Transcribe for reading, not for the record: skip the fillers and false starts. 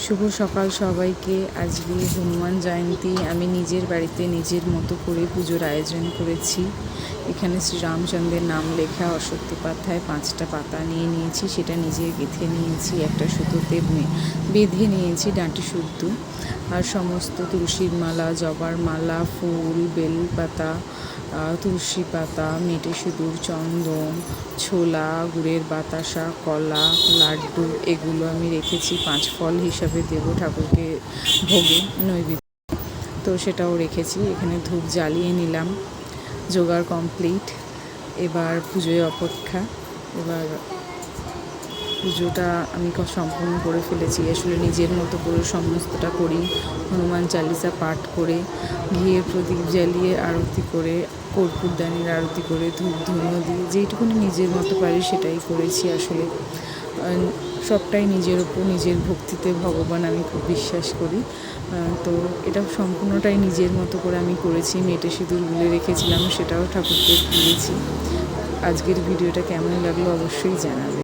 শুভ সকাল সবাইকে। আজকে হনুমান জয়ন্তী। আমি নিজের বাড়িতে নিজের মতো করে পুজোর আয়োজন করেছি। এখানে শ্রীরামচন্দ্রের নাম লেখা অশ্বত্থ পাতায় 5টা পাতা নিয়ে নিয়েছি, সেটা নিজে গেঁথে নিয়েছি, একটা সুতোতে বেঁধে নিয়েছি ডাঁটি শুদ্ধ। আর সমস্ত তুলসীর মালা, জবার মালা, ফুল, বেলপাতা, তুলসী পাতা, মেটে সিঁদুর, চন্দন, ছোলা, গুড়ের বাতাসা, কলা, লাড্ডু এগুলো আমি রেখেছি 5 ফল হিসাবে দেব ঠাকুরকে ভোগে নৈবেদ্য, তো সেটাও রেখেছি। এখানে ধূপ জ্বালিয়ে নিলাম, জোগাড় কমপ্লিট। এবার পুজোয় অপেক্ষা। এবার পুজোটা আমি সম্পূর্ণ করে ফেলেছি। আসলে নিজের মতো করে সমস্তটা করি, হনুমান চালিসা পাঠ করে, ঘিয়ে প্রদীপ জ্বালিয়ে আরতি করে, কর্পূরদানির আরতি করে, ধূপ ধুনো দিয়ে যেইটুকুনি নিজের মতো পারি সেটাই করেছি। আসলে সবটাই নিজের ওপর, নিজের ভক্তিতে ভগবান আমি খুব বিশ্বাস করি। তো এটা সম্পূর্ণটাই নিজের মতো করে আমি করেছি। মেটে সিঁদুর গুলে রেখেছিলাম, সেটাও ঠাকুরকে দিয়েছি। আজকের ভিডিওটা কেমন লাগলো অবশ্যই জানাবে।